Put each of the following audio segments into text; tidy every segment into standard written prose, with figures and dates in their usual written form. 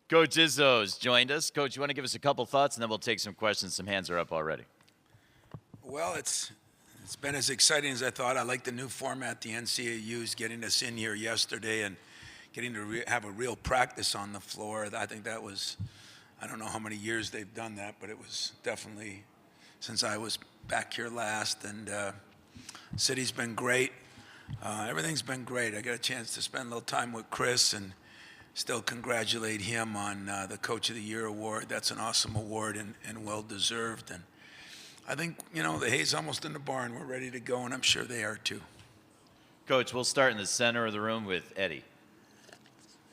Coach Izzo's joined us. Coach, you want to give us a couple thoughts, and then we'll take some questions. Some hands are up already. Well, it's been as exciting as I thought. I like the new format the NCAA used, getting us in here yesterday and getting to have a real practice on the floor. I think that was, I don't know how many years they've done that, but it was definitely since I was back here last. And city's been great. Everything's been great. I got a chance to spend a little time with Chris and still congratulate him on the Coach of the Year award. That's an awesome award and well-deserved. And I think, the hay's almost in the barn. We're ready to go, and I'm sure they are too. Coach, we'll start in the center of the room with Eddie.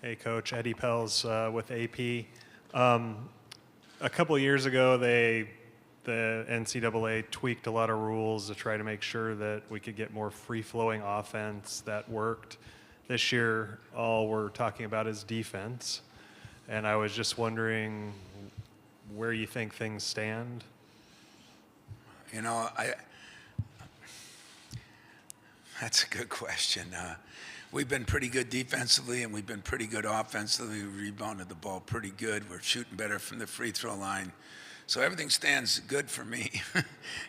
Hey, Coach. Eddie Pels with AP. A couple years ago, the NCAA tweaked a lot of rules to try to make sure that we could get more free-flowing offense that worked. This year, all we're talking about is defense. And I was just wondering where you think things stand. That's a good question. We've been pretty good defensively, and we've been pretty good offensively. We rebounded the ball pretty good. We're shooting better from the free throw line. So everything stands good for me.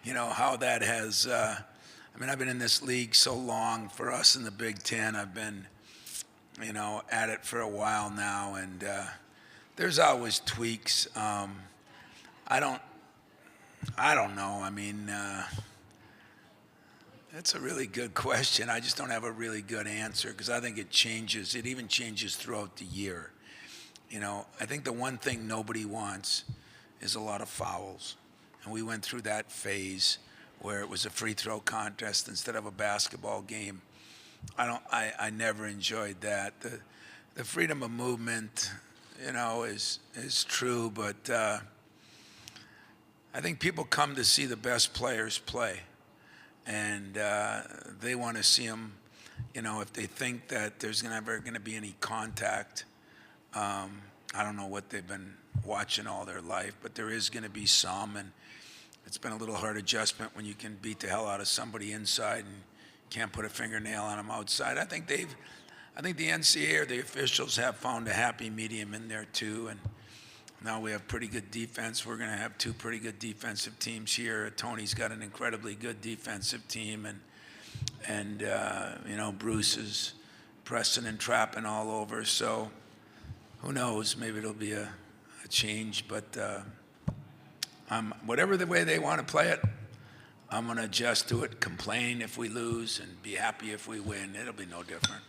How that has, I've been in this league so long. For us in the Big Ten, I've been, at it for a while now, and there's always tweaks. I don't know. That's a really good question. I just don't have a really good answer because I think it changes. It even changes throughout the year. I think the one thing nobody wants is a lot of fouls. And we went through that phase where it was a free throw contest instead of a basketball game. I never enjoyed that. The freedom of movement, is true, but I think people come to see the best players play, and they want to see them. If they think that there's never going to be any contact, I don't know what they've been watching all their life, but there is going to be some, and it's been a little hard adjustment when you can beat the hell out of somebody inside and can't put a fingernail on them outside. I think the NCAA or the officials have found a happy medium in there too, and now we have pretty good defense. We're going to have two pretty good defensive teams here. Tony's got an incredibly good defensive team, and Bruce is pressing and trapping all over. So who knows? Maybe it'll be a change, but whatever the way they want to play it, I'm going to adjust to it, complain if we lose, and be happy if we win. It'll be no different.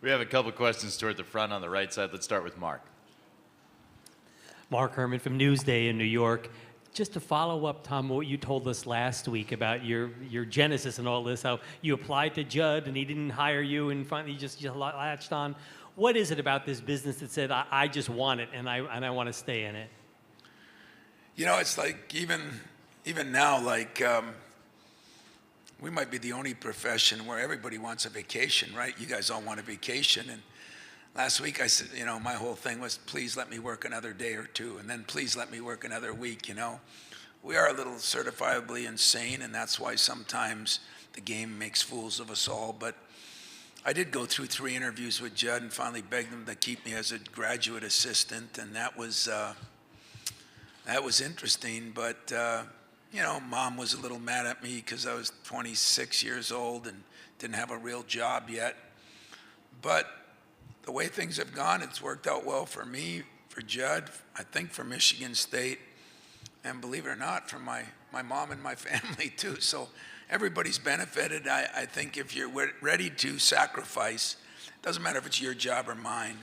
We have a couple questions toward the front on the right side. Let's start with Mark. Mark Herman from Newsday in New York. Just to follow up, Tom, what you told us last week about your genesis and all this, how you applied to Judd and he didn't hire you, and finally you just latched on. What is it about this business that said, I just want it and I want to stay in it? It's like even now, we might be the only profession where everybody wants a vacation, right? You guys all want a vacation. And last week I said, my whole thing was, please let me work another day or two, and then please let me work another week, We are a little certifiably insane, and that's why sometimes the game makes fools of us all. But I did go through 3 interviews with Judd and finally begged him to keep me as a graduate assistant, and that was interesting. But Mom was a little mad at me because I was 26 years old and didn't have a real job yet. But the way things have gone, it's worked out well for me, for Judd, I think for Michigan State, and believe it or not, for my mom and my family too. So everybody's benefited. I think if you're ready to sacrifice, it doesn't matter if it's your job or mine,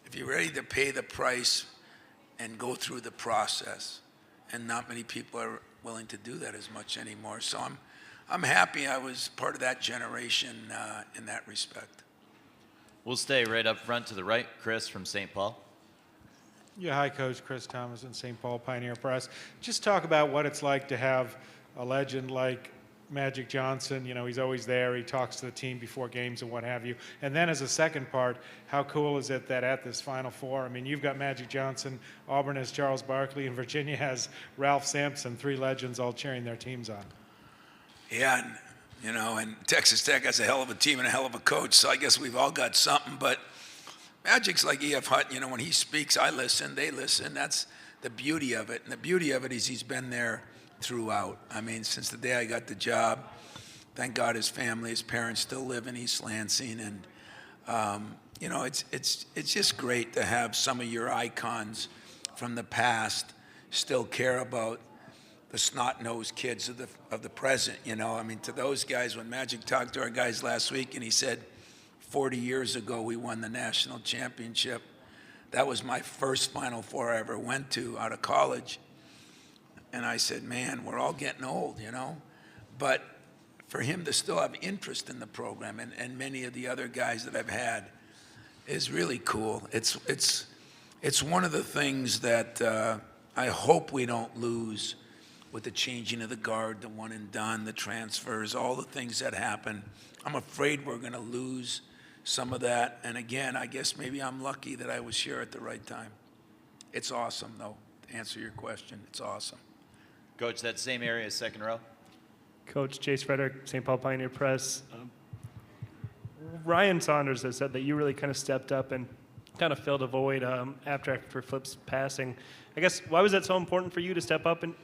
if you're ready to pay the price and go through the process, and not many people are willing to do that as much anymore. So I'm happy I was part of that generation in that respect. We'll stay right up front to the right. Chris from St. Paul. Yeah, hi, Coach. Chris Thomas in St. Paul Pioneer Press. Just talk about what it's like to have a legend like Magic Johnson. He's always there. He talks to the team before games and what have you. And then as a second part, how cool is it that at this Final Four, you've got Magic Johnson, Auburn has Charles Barkley, and Virginia has Ralph Sampson, 3 legends all cheering their teams on. Yeah, and Texas Tech has a hell of a team and a hell of a coach, so I guess we've all got something. But Magic's like E.F. Hutton. When he speaks, I listen, they listen. That's the beauty of it. And the beauty of it is he's been there throughout. I mean, since the day I got the job, thank God his family, his parents still live in East Lansing. And, it's just great to have some of your icons from the past still care about the snot-nosed kids of the present, I mean, to those guys, when Magic talked to our guys last week and he said, 40 years ago we won the national championship. That was my first Final Four I ever went to out of college. And I said, man, we're all getting old, But for him to still have interest in the program and many of the other guys that I've had is really cool. It's one of the things that I hope we don't lose with the changing of the guard, the one and done, the transfers, all the things that happen. I'm afraid we're going to lose some of that. And again, I guess maybe I'm lucky that I was here at the right time. It's awesome, though, to answer your question. It's awesome. Coach, that same area, second row. Coach Chase Frederick, St. Paul Pioneer Press. Ryan Saunders has said that you really kind of stepped up and kind of filled a void after Flip's passing. I guess, why was that so important for you to step up? And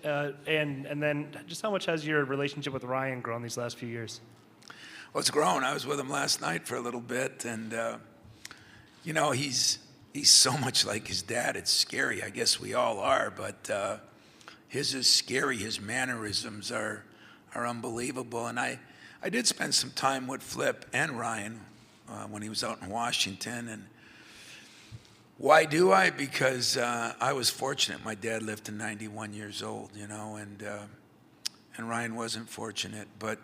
then just how much has your relationship with Ryan grown these last few years? Well, it's grown. I was with him last night for a little bit, and, he's so much like his dad. It's scary. I guess we all are, but his is scary. His mannerisms are unbelievable. And I did spend some time with Flip and Ryan when he was out in Washington. And why do I? Because I was fortunate. My dad lived to 91 years old, and Ryan wasn't fortunate. But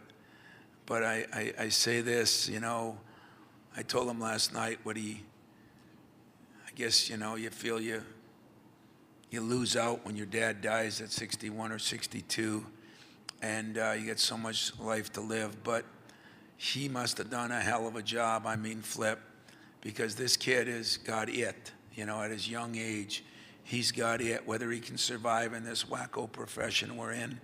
I say this, I told him last night I guess, you feel you lose out when your dad dies at 61 or 62, and you get so much life to live. But he must have done a hell of a job, Flip, because this kid has got it, at his young age. He's got it. Whether he can survive in this wacko profession we're in,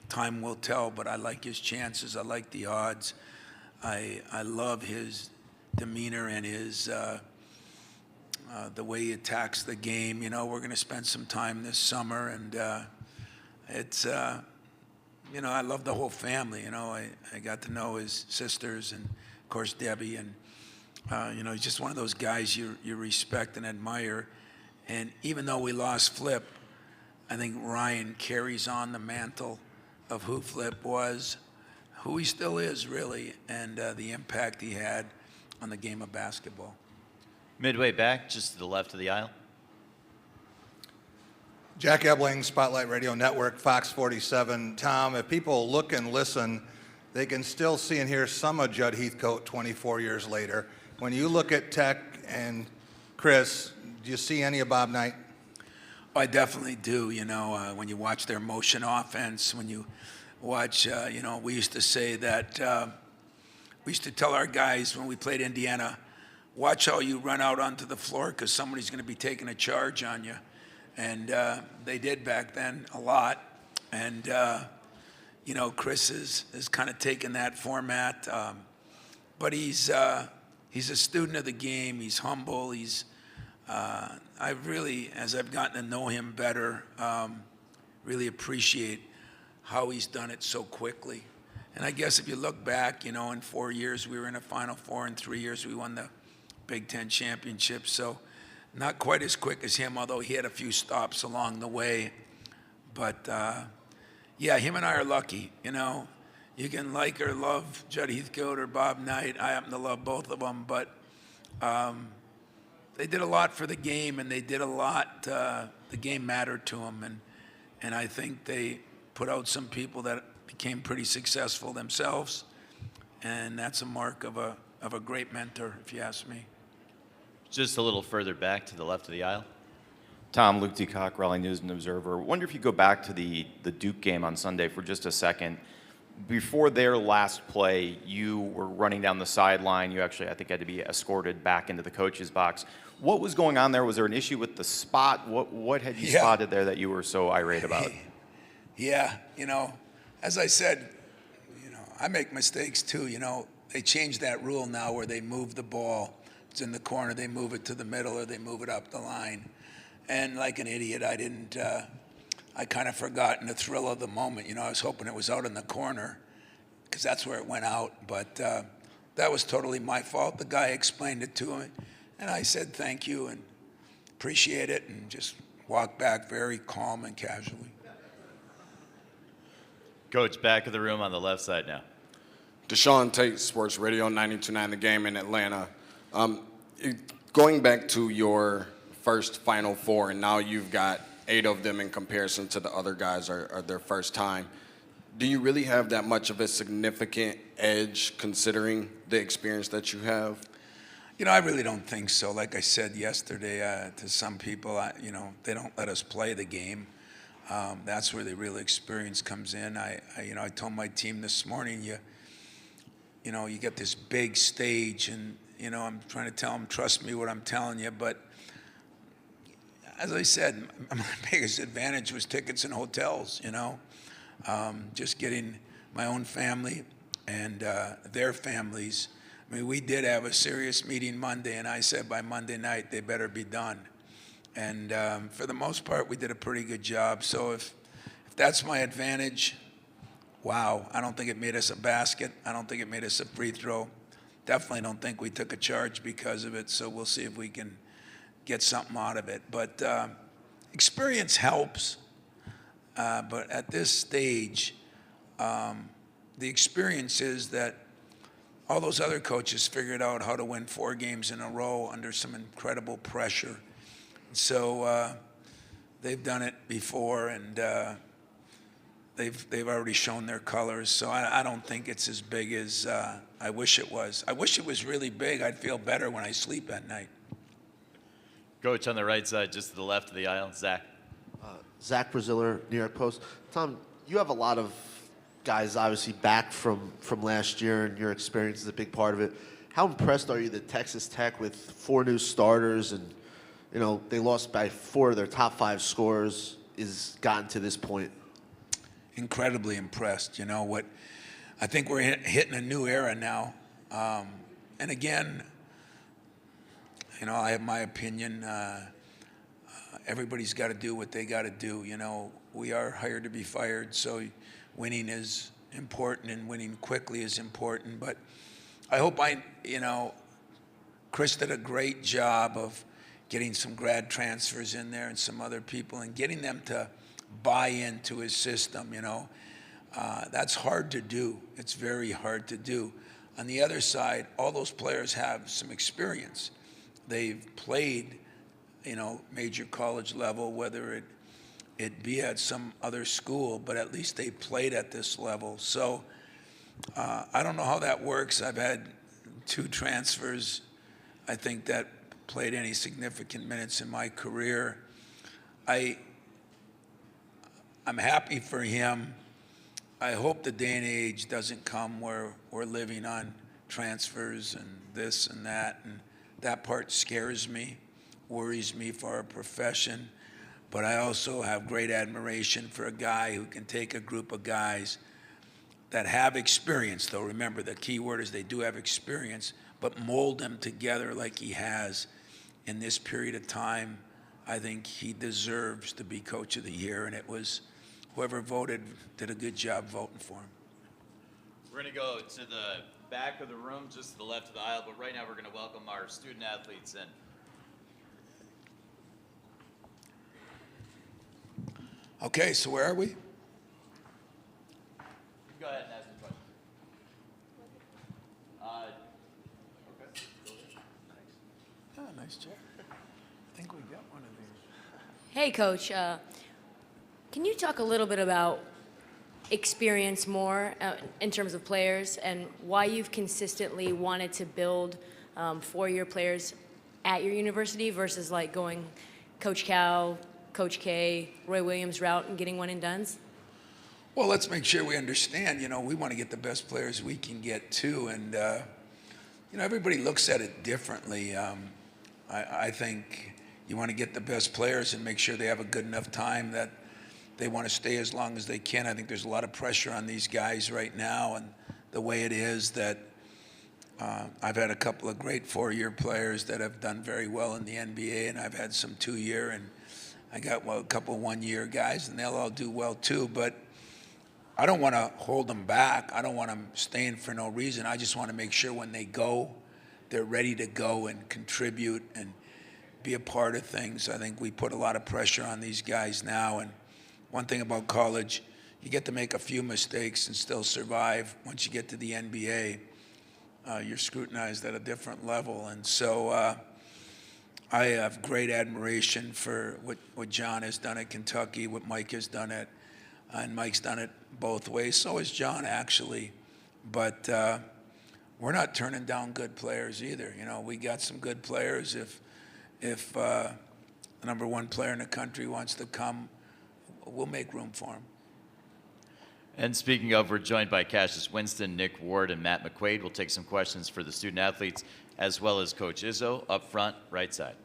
time will tell, but I like his chances. I like the odds. I love his demeanor and his the way he attacks the game. We're going to spend some time this summer, and it's I love the whole family. I got to know his sisters and of course Debbie, and he's just one of those guys you respect and admire. And even though we lost Flip, I think Ryan carries on the mantle of who Flip was, who he still is, really, and the impact he had on the game of basketball. Midway back, just to the left of the aisle. Jack Ebling, Spotlight Radio Network, Fox 47. Tom, if people look and listen, they can still see and hear some of Judd Heathcote 24 years later. When you look at Tech and Chris, do you see any of Bob Knight? I definitely do. When you watch their motion offense, when you watch, we used to say that, we used to tell our guys when we played Indiana, watch how you run out onto the floor because somebody's going to be taking a charge on you. And they did back then a lot. And, Chris is kind of taken that format. But he's a student of the game. He's humble. I really, as I've gotten to know him better, really appreciate how he's done it so quickly. And I guess if you look back, in 4 years we were in a Final Four. In 3 years we won the Big Ten championship. So not quite as quick as him, although he had a few stops along the way. But, him and I are lucky, You can like or love Judd Heathcote or Bob Knight. I happen to love both of them. But they did a lot for the game, and they did a lot. The game mattered to them. And I think they put out some people that became pretty successful themselves. And that's a mark of a great mentor, if you ask me. Just a little further back to the left of the aisle. Tom, Luke DeCock, Raleigh News and Observer. Wonder if you go back to the Duke game on Sunday for just a second. Before their last play, you were running down the sideline. You actually, I think, had to be escorted back into the coach's box. What was going on there? Was there an issue with the spot? What had you spotted there that you were so irate about? Yeah, as I said, I make mistakes too. They changed that rule now where they move the ball it's in the corner, they move it to the middle or they move it up the line. And like an idiot, I kind of forgot in the thrill of the moment. I was hoping it was out in the corner because that's where it went out. But that was totally my fault. The guy explained it to me, and I said thank you and appreciate it, and just walked back very calm and casually. Coach, back of the room on the left side now. Deshaun Tate, Sports Radio 92.9 The Game in Atlanta. Going back to your first Final Four, and now you've got 8 of them in comparison to the other guys are their first time. Do you really have that much of a significant edge considering the experience that you have? I really don't think so. Like I said yesterday to some people, they don't let us play the game. That's where the real experience comes in. I told my team this morning, you get this big stage, and I'm trying to tell them, trust me what I'm telling you. But as I said, my biggest advantage was tickets and hotels. Just getting my own family and their families. I mean, we did have a serious meeting Monday, and I said by Monday night they better be done. And for the most part, we did a pretty good job. So if that's my advantage, wow. I don't think it made us a basket. I don't think it made us a free throw. Definitely don't think we took a charge because of it. So we'll see if we can get something out of it. But experience helps. But at this stage, the experience is that all those other coaches figured out how to win 4 games in a row under some incredible pressure. So they've done it before, and they've already shown their colors. So I don't think it's as big as I wish it was. I wish it was really big. I'd feel better when I sleep at night. Coach, on the right side, just to the left of the aisle, Zach. Zach Braziller, New York Post. Tom, you have a lot of guys obviously back from last year, and your experience is a big part of it. How impressed are you that Texas Tech, with 4 new starters, and they lost by 4 of their top 5 scorers, is gotten to this point? Incredibly impressed. I think we're hitting a new era now. And again, I have my opinion. Everybody's got to do what they got to do. We are hired to be fired, so winning is important, and winning quickly is important. But I hope Chris did a great job of getting some grad transfers in there and some other people, and getting them to buy into his system. That's hard to do. It's very hard to do. On the other side, all those players have some experience. They've played, major college level, whether it be at some other school, but at least they played at this level. So I don't know how that works. I've had 2 transfers, I think, that played any significant minutes in my career. I'm happy for him. I hope the day and age doesn't come where we're living on transfers and this and that, and that part scares me, worries me for our profession. But I also have great admiration for a guy who can take a group of guys that have experience, though. Remember, the key word is they do have experience, but mold them together like he has in this period of time. I think he deserves to be Coach of the Year, and it was whoever voted did a good job voting for him. We're going to go to the back of the room, just to the left of the aisle, but right now we're going to welcome our student athletes in. Okay, so where are we? Go ahead and ask the question. Okay. Oh, nice chair. I think we got one of these. Hey, Coach. Can you talk a little bit about experience more in terms of players, and why you've consistently wanted to build 4-year players at your university versus like going Coach Cal, Coach K, Roy Williams route and getting one and dones? Well, let's make sure we understand, we want to get the best players we can get too. And, everybody looks at it differently. I think you want to get the best players and make sure they have a good enough time that they want to stay as long as they can. I think there's a lot of pressure on these guys right now, and the way it is that, I've had a couple of great 4-year players that have done very well in the NBA, and I've had some 2-year, and I got a couple 1-year guys, and they'll all do well too. But I don't want to hold them back. I don't want them staying for no reason. I just want to make sure when they go, they're ready to go and contribute and be a part of things. I think we put a lot of pressure on these guys now. And one thing about college, you get to make a few mistakes and still survive. Once you get to the NBA, you're scrutinized at a different level. And so I have great admiration for what John has done at Kentucky, what Mike has done and Mike's done it both ways. So has John, actually. But we're not turning down good players either. You know, we got some good players. If the number 1 player in the country wants to come, we'll make room for him. And speaking of, we're joined by Cassius Winston, Nick Ward, and Matt McQuaid. We'll take some questions for the student athletes, as well as Coach Izzo up front, right side.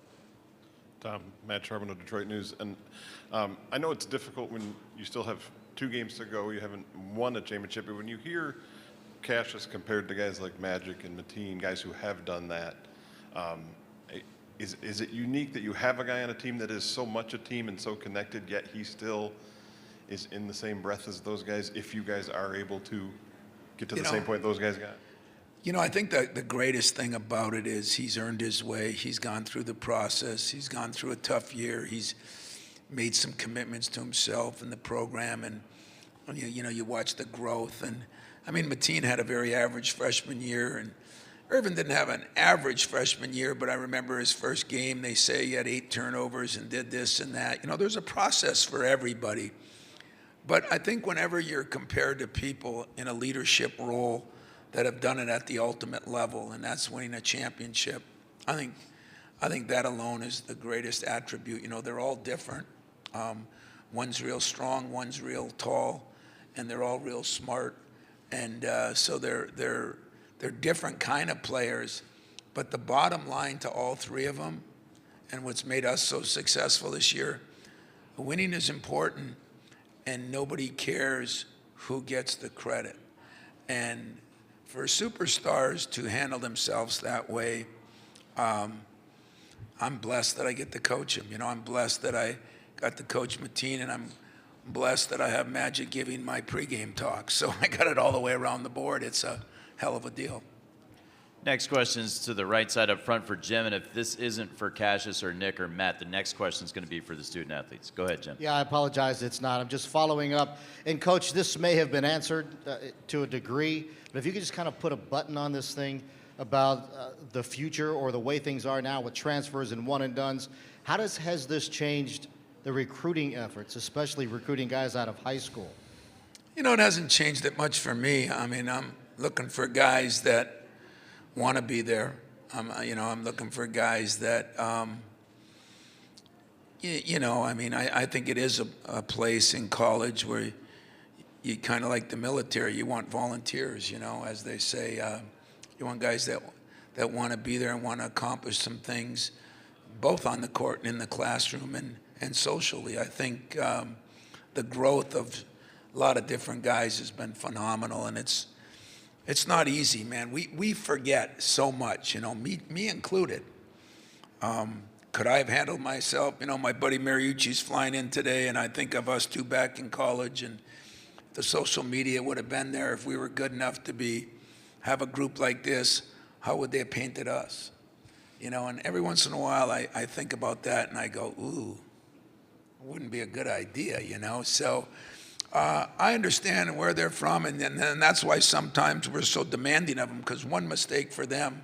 Tom, Matt Charbon of Detroit News. And I know it's difficult when you still have 2 games to go. You haven't won a championship. But when you hear Cassius compared to guys like Magic and Mateen, guys who have done that, is it unique that you have a guy on a team that is so much a team and so connected, yet he still is in the same breath as those guys, if you guys are able to get to the same point those guys got? You know, I think that the greatest thing about it is he's earned his way. He's gone through the process. He's gone through a tough year. He's made some commitments to himself and the program. And, you know, you watch the growth. And, I mean, Mateen had a very average freshman year. And Irvin didn't have an average freshman year, but I remember his first game, they say he had 8 turnovers and did this and that. You know, there's a process for everybody. But I think whenever you're compared to people in a leadership role that have done it at the ultimate level, and that's winning a championship, I think that alone is the greatest attribute. You know, they're all different. One's real strong, one's real tall, and they're all real smart. And so they're different kind of players. But the bottom line to all 3 of them, and what's made us so successful this year, winning is important. And nobody cares who gets the credit. And for superstars to handle themselves that way, I'm blessed that I get to coach him. You know, I'm blessed that I got to coach Mateen, and I'm blessed that I have Magic giving my pregame talk. So I got it all the way around the board. It's a hell of a deal. Next question is to the right side up front for Jim, and if this isn't for Cassius or Nick or Matt, the next question is going to be for the student athletes. Go ahead, Jim. Yeah, I apologize. It's not. I'm just following up. And, Coach, this may have been answered to a degree, but if you could just kind of put a button on this thing about the future or the way things are now with transfers and one-and-dones, how has this changed the recruiting efforts, especially recruiting guys out of high school? You know, it hasn't changed it much for me. I mean, I'm looking for guys that want to be there. I'm looking for guys that, I think it is a place in college where you kind of like the military. You want volunteers, as they say. You want guys that want to be there and want to accomplish some things, both on the court and in the classroom and socially. I think the growth of a lot of different guys has been phenomenal, and it's not easy, man. We forget so much, me included. Could I have handled myself? My buddy Mariucci's flying in today, and I think of us 2 back in college, and the social media would have been there if we were good enough to have a group like this. How would they have painted us? And every once in a while I think about that, and I go, ooh, it wouldn't be a good idea, So I understand where they're from, and that's why sometimes we're so demanding of them, because one mistake for them,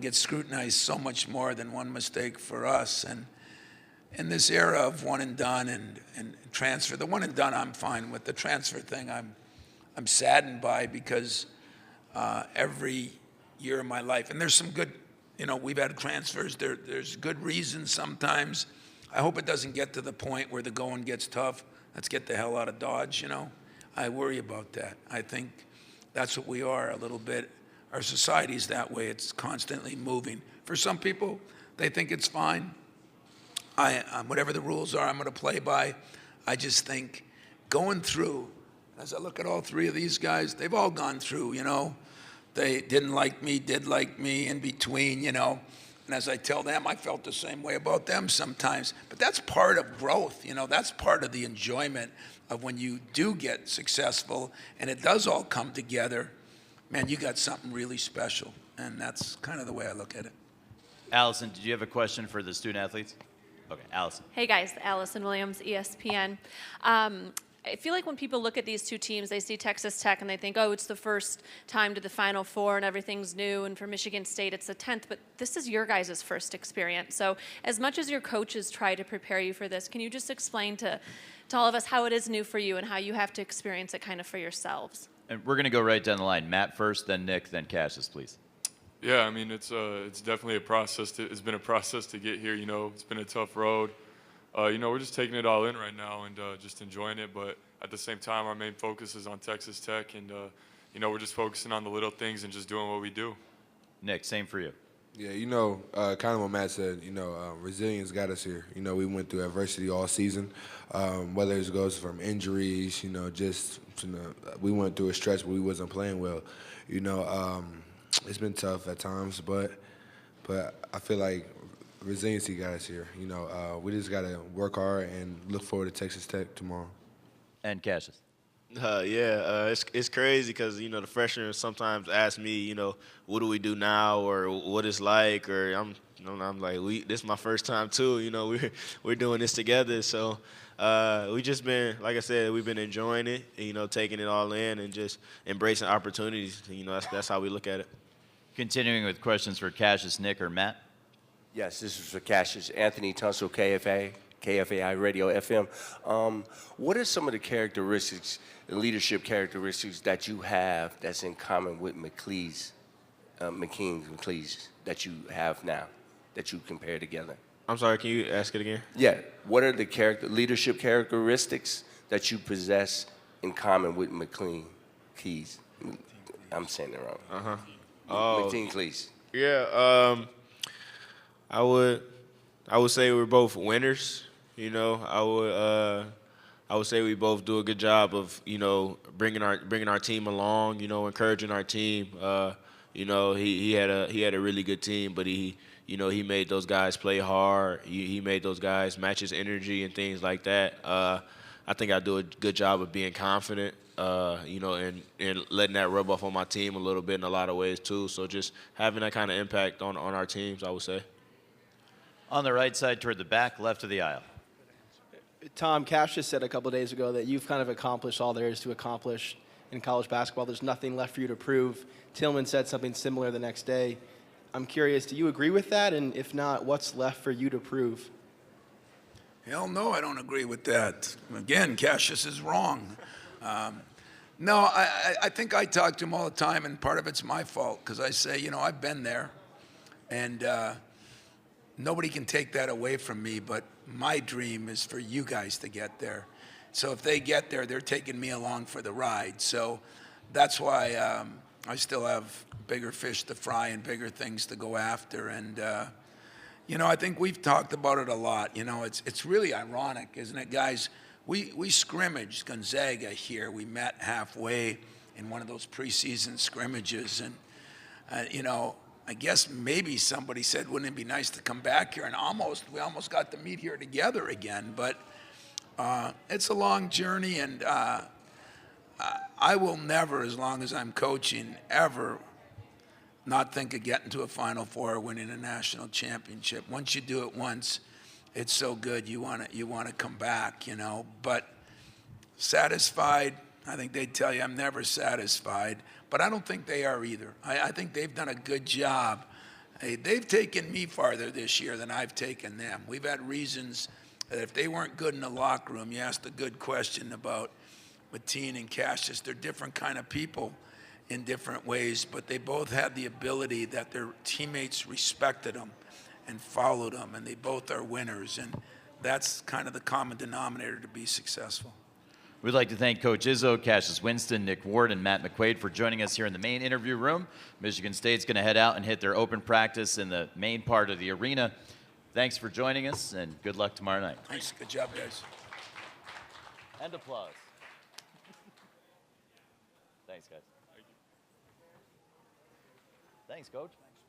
gets scrutinized so much more than one mistake for us. And in this era of one and done and transfer, the one and done I'm fine with. The transfer thing I'm saddened by, because every year of my life, and there's some good, we've had transfers. There's good reasons sometimes. I hope it doesn't get to the point where the going gets tough. Let's get the hell out of Dodge, I worry about that. I think that's what we are a little bit. Our society's that way. It's constantly moving. For some people, they think it's fine. Whatever the rules are, I'm going to play by. I just think going through, as I look at all 3 of these guys, they've all gone through, They didn't like me, did like me, in between, you know. And as I tell them, I felt the same way about them sometimes. But that's part of growth, you know. That's part of the enjoyment of when you do get successful and it does all come together. Man, you got something really special. And that's kind of the way I look at it. Allison, did you have a question for the student athletes? Okay, Allison. Hey guys, Allison Williams, ESPN. I feel like when people look at these two teams, they see Texas Tech and they think, oh, it's the first time to the Final Four and everything's new, and for Michigan State it's the 10th, but this is your guys' first experience. So as much as your coaches try to prepare you for this, can you just explain to all of us how it is new for you and how you have to experience it kind of for yourselves? And we're going to go right down the line. Matt first, then Nick, then Cassius, please. Yeah, I mean, it's definitely a process. It's been a process to get here. You know, it's been a tough road. You know, we're just taking it all in right now and just enjoying it. But at the same time, our main focus is on Texas Tech, and you know, we're just focusing on the little things and just doing what we do. Nick, same for you. Yeah, you know, kind of what Matt said, you know, resilience got us here. You know, we went through adversity all season, whether it goes from injuries, you know, just, you know, we went through a stretch where we wasn't playing well. You know, it's been tough at times, but I feel like resiliency got us here. You know, we just got to work hard and look forward to Texas Tech tomorrow. And Cassius. It's crazy because, you know, the freshmen sometimes ask me, you know, what do we do now or what it's like, or I'm like, this is my first time too. You know, we're doing this together. So we just been, like I said, we've been enjoying it, you know, taking it all in and just embracing opportunities. You know, that's how we look at it. Continuing with questions for Cassius, Nick, or Matt. Yes, this is for Cassius. Anthony Tunsil, KFAI Radio FM. What are some of the characteristics, the leadership characteristics that you have that's in common with McKee's that you have now, that you compare together? I'm sorry, can you ask it again? Yeah. What are the leadership characteristics that you possess in common with McKee's? I'm saying it wrong. Uh-huh. McKee's, please. Yeah, I would say we're both winners. You know, I would say we both do a good job of, you know, bringing our team along. You know, encouraging our team. You know, he had a really good team, but he made those guys play hard. He made those guys match his energy and things like that. I think I do a good job of being confident. You know, and letting that rub off on my team a little bit in a lot of ways too. So just having that kind of impact on our teams, I would say. On the right side toward the back, left of the aisle. Tom, Cash just said a couple days ago that you've kind of accomplished all there is to accomplish in college basketball. There's nothing left for you to prove. Tillman said something similar the next day. I'm curious, do you agree with that? And if not, what's left for you to prove? Hell no, I don't agree with that. Again, Cassius is wrong. No, I think I talk to him all the time, and part of it's my fault because I say, you know, I've been there, and nobody can take that away from me, but my dream is for you guys to get there. So if they get there, they're taking me along for the ride. So that's why I still have bigger fish to fry and bigger things to go after. And, you know, I think we've talked about it a lot. You know, it's really ironic, isn't it, guys? We scrimmaged Gonzaga here. We met halfway in one of those preseason scrimmages. And, you know, I guess maybe somebody said, wouldn't it be nice to come back here? And we almost got to meet here together again. But it's a long journey, and I will never, as long as I'm coaching, ever not think of getting to a Final Four or winning a national championship. Once you do it once, it's so good you want to come back, you know. But satisfied, I think they'd tell you I'm never satisfied. But I don't think they are either. I think they've done a good job. Hey, they've taken me farther this year than I've taken them. We've had reasons that if they weren't good in the locker room, you asked a good question about Mateen and Cassius. They're different kind of people in different ways, but they both had the ability that their teammates respected them and followed them, and they both are winners. And that's kind of the common denominator to be successful. We'd like to thank Coach Izzo, Cassius Winston, Nick Ward, and Matt McQuaid for joining us here in the main interview room. Michigan State's going to head out and hit their open practice in the main part of the arena. Thanks for joining us, and good luck tomorrow night. Thanks. Good job, guys. And applause. Thanks, guys. Thanks, Coach. Thanks.